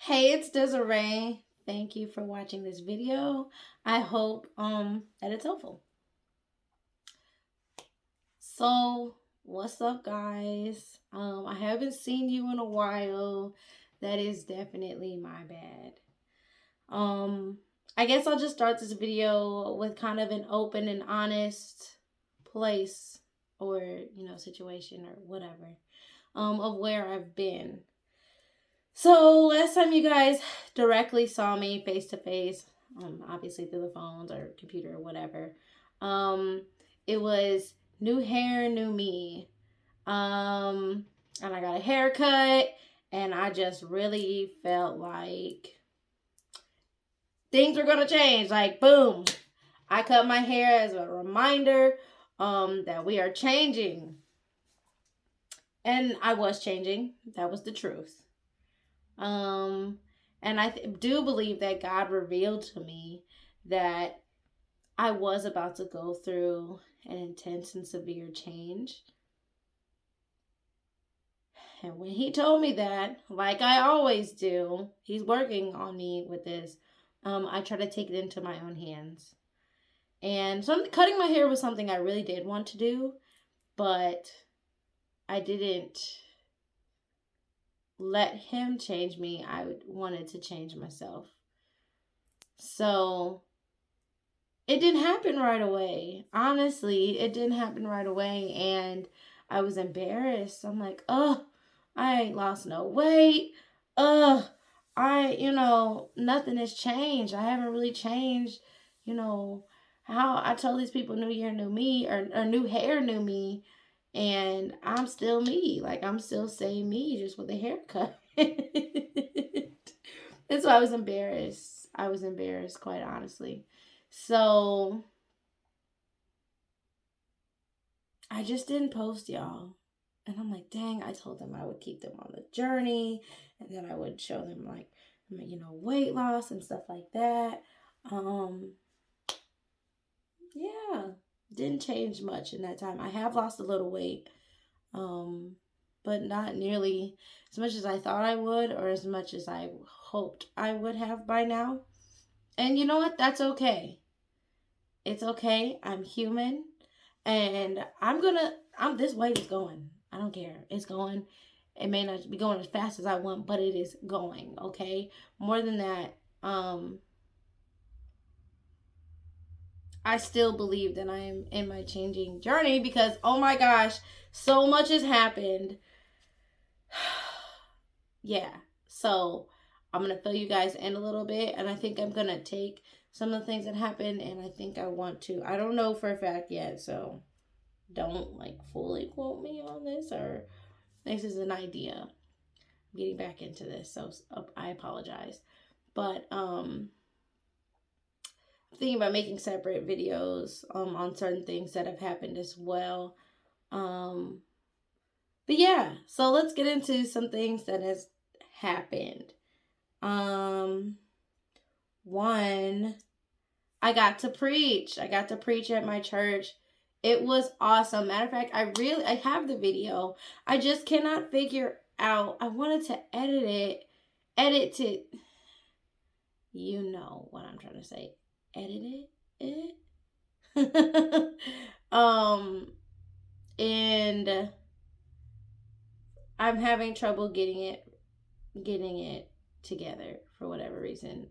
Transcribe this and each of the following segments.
Hey, it's Desiree. Thank you for watching this video. I hope that it's helpful. So, what's up, guys? I haven't seen you in a while. That is definitely my bad. Um I guess I'll just start this video with kind of an open and honest place or, situation or whatever of where I've been. So last time you guys directly saw me face to face, obviously through the phones or computer or whatever, um, it was new hair, new me. And I got a haircut, and I just really felt like things were gonna change. Like boom, I cut my hair as a reminder that we are changing, and I was changing. That was the truth. Um, and I do believe that God revealed to me that I was about to go through an intense and severe change. And when he told me that, like I always do, he's working on me with this. I try to take it into my own hands. And cutting my hair was something I really did want to do, but I didn't let him change me. I wanted to change myself. So it didn't happen right away. Honestly, it didn't happen right away. And I was embarrassed. I'm like, oh, I ain't lost no weight. Nothing has changed. I haven't really changed, how I told these people new year, new me, or new hair, new me. And I'm still me. Like, I'm still saying me, just with a haircut. And so I was embarrassed. I was embarrassed, quite honestly. So I just didn't post, y'all. And I'm like, dang, I told them I would keep them on the journey and then I would show them like, weight loss and stuff like that. Yeah, didn't change much in that time. I have lost a little weight, but not nearly as much as I thought I would or as much as I hoped I would have by now. And you know what? That's okay. It's okay. I'm human. And this weight is going. I don't care. It's going. It may not be going as fast as I want, but it is going, okay? More than that, I still believe that I am in my changing journey because, oh my gosh, so much has happened. Yeah. So I'm going to fill you guys in a little bit. And I think I'm going to take some of the things that happened and I think I want to. I don't know for a fact yet. So don't like fully quote me on this, or this is an idea. I'm getting back into this. So I apologize. But I'm thinking about making separate videos on certain things that have happened as well. But yeah, so let's get into some things that has happened. One, I got to preach. I got to preach at my church. It was awesome. Matter of fact, I have the video. I just cannot figure out. I wanted to edit to, you know what I'm trying to say. Edit it. And I'm having trouble getting it together for whatever reason.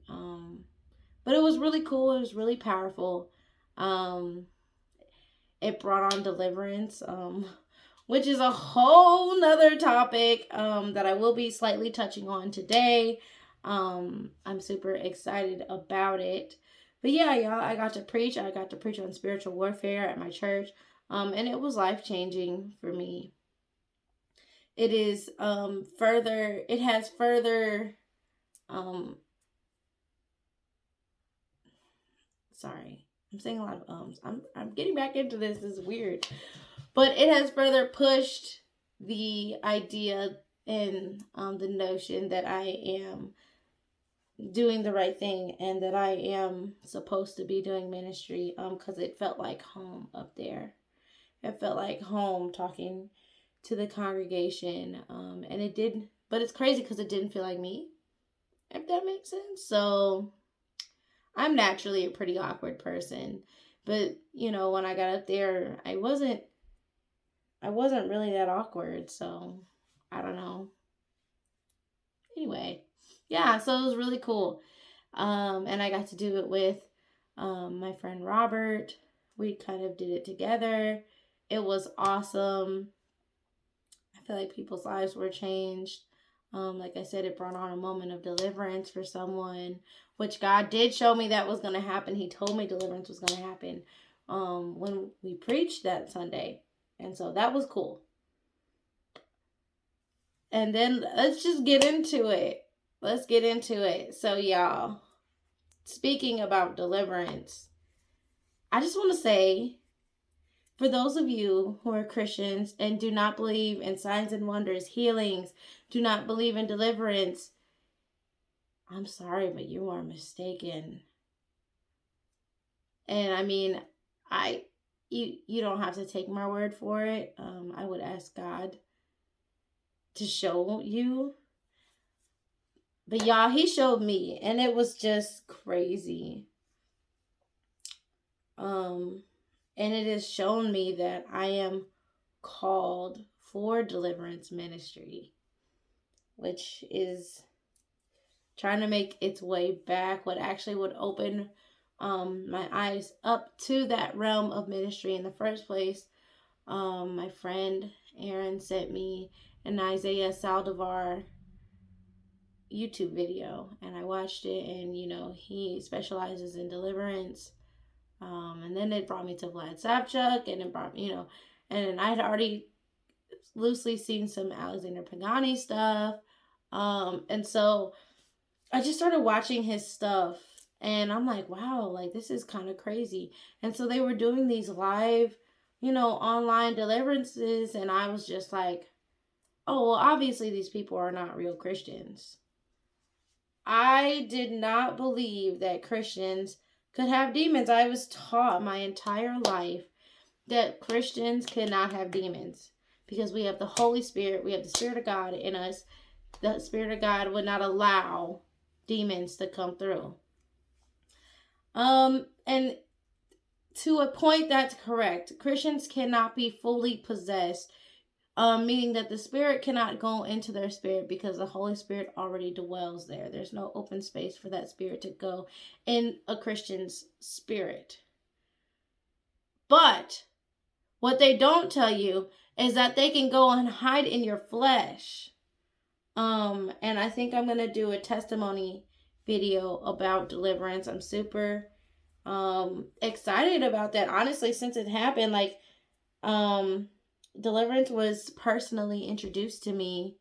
But it was really cool. It was really powerful. It brought on deliverance, which is a whole nother topic that I will be slightly touching on today. I'm super excited about it. But yeah, y'all, I got to preach. I got to preach on spiritual warfare at my church. And it was life changing for me. It is it has further sorry. I'm saying a lot of ums. I'm getting back into this. This is weird. But it has further pushed the idea and the notion that I am doing the right thing and that I am supposed to be doing ministry because it felt like home up there. It felt like home talking to the congregation, and it did, but it's crazy because it didn't feel like me. if that makes sense. So I'm naturally a pretty awkward person. But, when I got up there, I wasn't really that awkward, so I don't know. Anyway, yeah, so it was really cool. And I got to do it with my friend Robert. We kind of did it together. It was awesome. I feel like people's lives were changed. Like I said, it brought on a moment of deliverance for someone, which God did show me that was going to happen. He told me deliverance was going to happen when we preached that Sunday. And so that was cool. And then let's just get into it. Let's get into it. So, y'all, speaking about deliverance, I just want to say, for those of you who are Christians and do not believe in signs and wonders, healings, do not believe in deliverance, I'm sorry, but you are mistaken. And I mean, you don't have to take my word for it. I would ask God to show you. But y'all, he showed me, and it was just crazy. And it has shown me that I am called for deliverance ministry, which is trying to make its way back, what actually would open my eyes up to that realm of ministry in the first place. My friend Aaron sent me an Isaiah Saldivar YouTube video, and I watched it, and he specializes in deliverance. And then it brought me to Vlad Savchuk, and it brought me, and I had already loosely seen some Alexander Pagani stuff. And so I just started watching his stuff, and I'm like, wow, like this is kind of crazy. And so they were doing these live, online deliverances, and I was just like, oh, well, obviously these people are not real Christians. I did not believe that Christians could have demons. I was taught my entire life that Christians cannot have demons because we have the Holy Spirit, we have the Spirit of God in us. The Spirit of God would not allow demons to come through. And to a point, that's correct. Christians cannot be fully possessed, meaning that the Spirit cannot go into their spirit because the Holy Spirit already dwells there. There's no open space for that Spirit to go in a Christian's spirit. But what they don't tell you is that they can go and hide in your flesh. And I think I'm going to do a testimony video about deliverance. I'm super excited about that. Honestly, since it happened, deliverance was personally introduced to me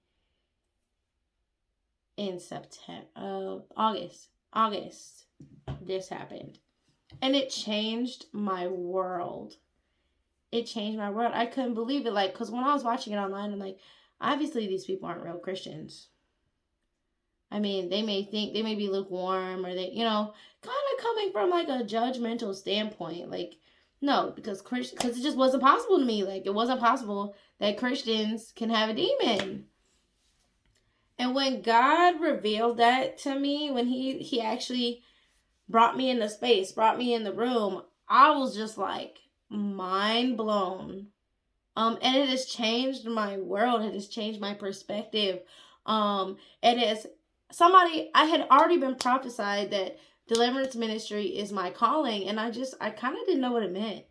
in August. This happened. And it changed my world. It changed my world. I couldn't believe it. Because when I was watching it online, I'm like, obviously these people aren't real Christians. I mean, they may be lukewarm, or they, kind of coming from a judgmental standpoint. No, because it just wasn't possible to me. It wasn't possible that Christians can have a demon. And when God revealed that to me, when he actually brought me in the space, brought me in the room, I was just mind blown. And it has changed my world. It has changed my perspective. It is I had already been prophesied that deliverance ministry is my calling, and I kind of didn't know what it meant.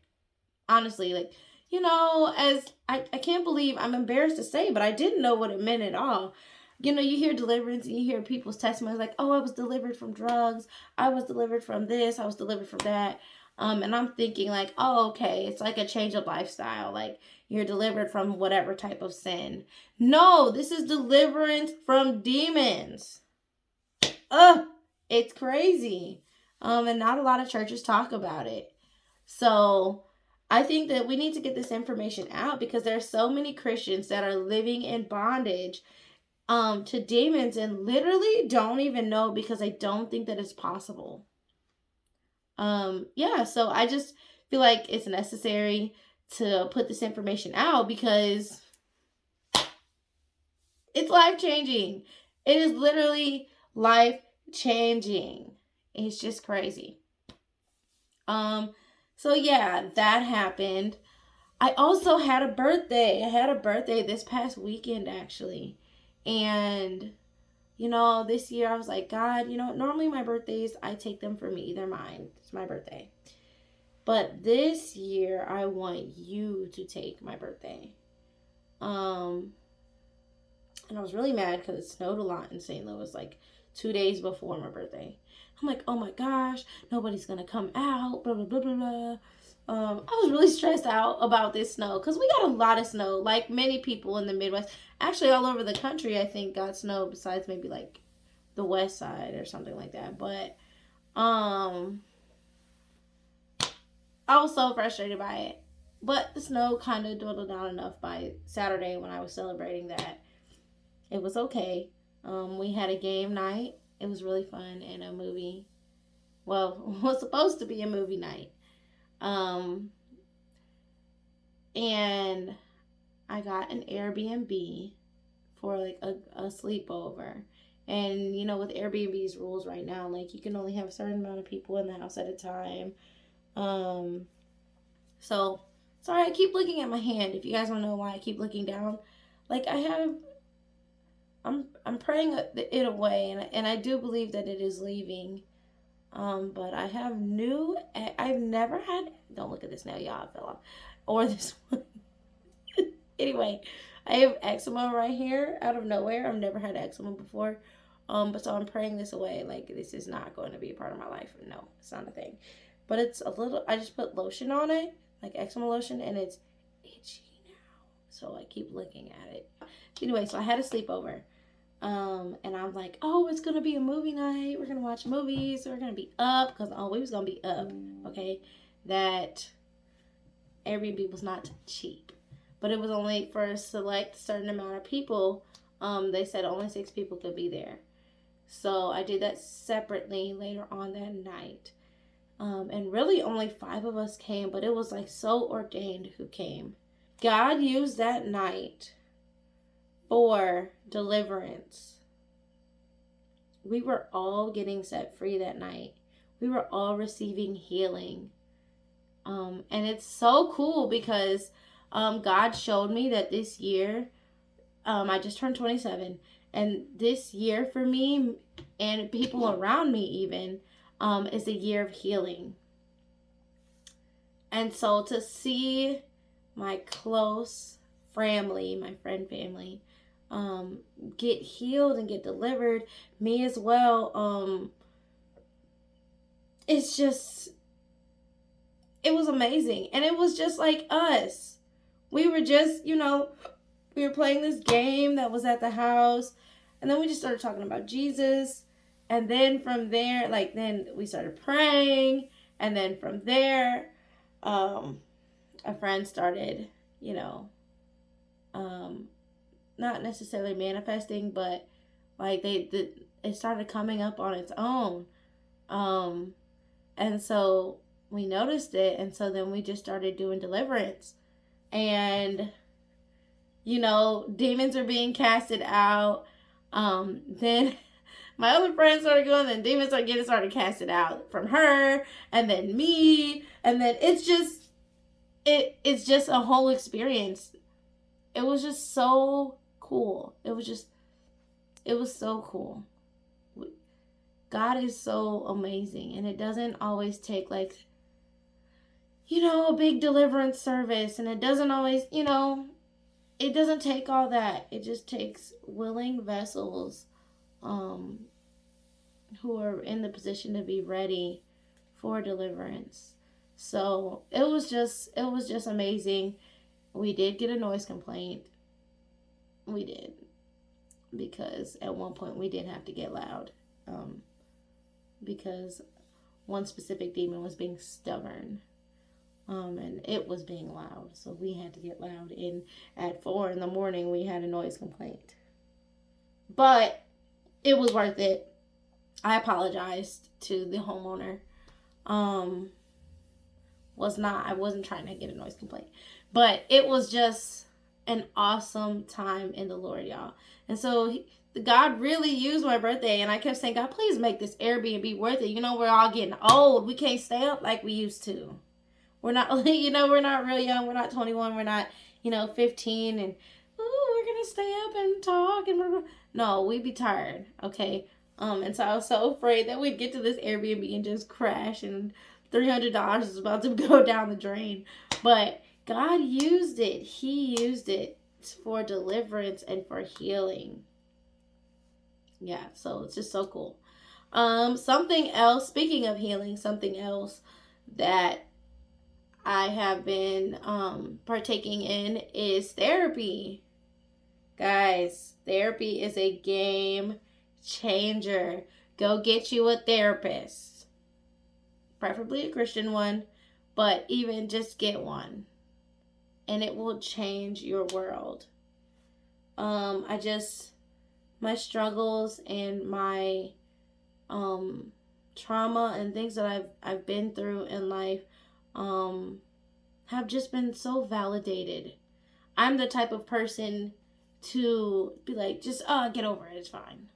Honestly, as I can't believe, I'm embarrassed to say, but I didn't know what it meant at all. You hear deliverance and you hear people's testimonies oh, I was delivered from drugs. I was delivered from this. I was delivered from that. And I'm thinking oh, okay, it's a change of lifestyle. You're delivered from whatever type of sin. No, this is deliverance from demons. It's crazy. And not a lot of churches talk about it. So I think that we need to get this information out because there are so many Christians that are living in bondage to demons and literally don't even know because I don't think that it's possible. So I just feel like it's necessary to put this information out because it's life-changing. It is literally life changing. It's just crazy. So yeah, that happened. I also had a birthday. I had a birthday this past weekend, actually. And, this year I was like, God, normally my birthdays, I take them for me. They're mine. It's my birthday. But this year, I want you to take my birthday. And I was really mad because it snowed a lot in St. Louis, like 2 days before my birthday. I'm like, oh my gosh, nobody's gonna come out, blah blah blah blah blah. I was really stressed out about this snow because we got a lot of snow, like many people in the Midwest. Actually, all over the country, I think got snow besides maybe like the West Side or something like that. But I was so frustrated by it. But the snow kind of dwindled down enough by Saturday when I was celebrating that it was okay. We had a game night. It was really fun, and a movie. Well, it was supposed to be a movie night. And I got an Airbnb for like a sleepover. And with Airbnb's rules right now, like you can only have a certain amount of people in the house at a time. So sorry, I keep looking at my hand. If you guys want to know why I keep looking down, like I'm praying it away, and I do believe that it is leaving. But I've never had. Don't look at this now, y'all. I fell off, or this one. Anyway, I have eczema right here out of nowhere. I've never had eczema before. But so I'm praying this away. Like this is not going to be a part of my life. No, it's not a thing. But it's a little. I just put lotion on it, like eczema lotion, and it's itchy now. So I keep looking at it. Anyway, so I had a sleepover. And I'm like, oh, it's gonna be a movie night. We're gonna watch movies. We're gonna be up because we was gonna be up. Okay, that Airbnb was not cheap, but it was only for a select certain amount of people. They said only 6 people could be there, so I did that separately later on that night. And really only 5 of us came, but it was like so ordained who came. God used that night for deliverance. We were all getting set free that night. We were all receiving healing. And it's so cool because God showed me that this year, I just turned 27, and this year for me and people around me even is a year of healing. And so to see my close family, my friend family, get healed and get delivered, me as well, it was amazing. And it was just like us. We were just, we were playing this game that was at the house, and then we just started talking about Jesus, and then from there, then we started praying, and then from there, a friend started, not necessarily manifesting, but it started coming up on its own. And so we noticed it, and so then we just started doing deliverance, and demons are being casted out. Then my other friends started going, then demons started casted out from her, and then me, and then it's just a whole experience. It was just so cool. It was so cool. God is so amazing, and it doesn't always take a big deliverance service, and it doesn't always, it doesn't take all that. It just takes willing vessels who are in the position to be ready for deliverance. So it was just amazing. We did get a noise complaint. We did. Because at one point we did have to get loud. Because one specific demon was being stubborn. And it was being loud. So we had to get loud. And at 4 a.m, we had a noise complaint. But it was worth it. I apologized to the homeowner. I wasn't trying to get a noise complaint. But it was just an awesome time in the Lord, y'all. And so God really used my birthday, and I kept saying, God, please make this Airbnb worth it. You know, we're all getting old. We can't stay up like we used to. We're not, you know, we're not real young. We're not 21. We're not, 15 and, we're going to stay up and talk. And no, we'd be tired. Okay. And so I was so afraid that we'd get to this Airbnb and just crash and $300 is about to go down the drain. But God used it. He used it for deliverance and for healing. Yeah, so it's just so cool. Something else, speaking of healing, something else that I have been partaking in is therapy. Guys, therapy is a game changer. Go get you a therapist. Preferably a Christian one, but even just get one. And it will change your world. My struggles and my trauma and things that I've been through in life have just been so validated. I'm the type of person to be like, just get over it, it's fine.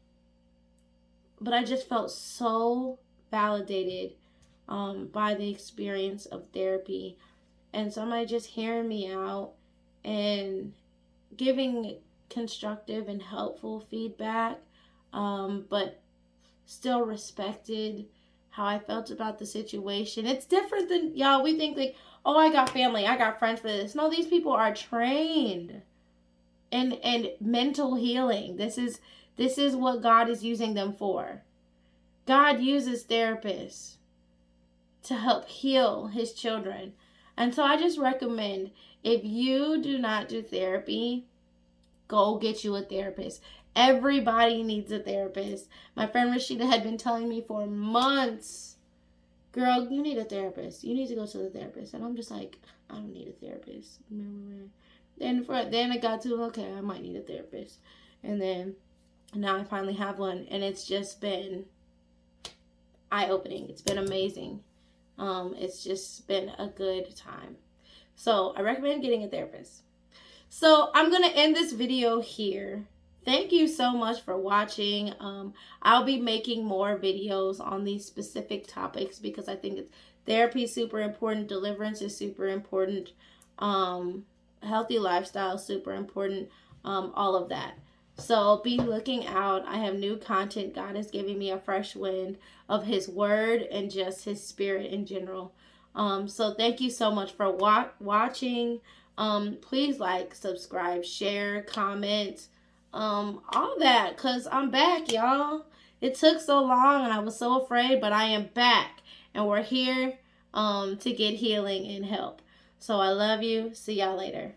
But I just felt so validated by the experience of therapy, and somebody just hearing me out and giving constructive and helpful feedback, but still respected how I felt about the situation. It's different than, y'all, we think like, oh, I got family, I got friends for this. No, these people are trained in mental healing. This is what God is using them for. God uses therapists to help heal his children. And so I just recommend, if you do not do therapy, go get you a therapist. Everybody needs a therapist. My friend Rashida had been telling me for months, girl, you need a therapist. You need to go to the therapist. And I'm just like, I don't need a therapist. Then I got to, okay, I might need a therapist. And then now I finally have one. And it's just been eye-opening. It's been amazing. It's just been a good time. So I recommend getting a therapist. So I'm going to end this video here. Thank you so much for watching. I'll be making more videos on these specific topics because I think therapy is super important. Deliverance is super important. Healthy lifestyle is super important. All of that. So be looking out. I have new content. God is giving me a fresh wind of his word and just his spirit in general. So thank you so much for watching. Please like, subscribe, share, comment, all that, because I'm back, y'all. It took so long and I was so afraid, but I am back and we're here to get healing and help. So I love you. See y'all later.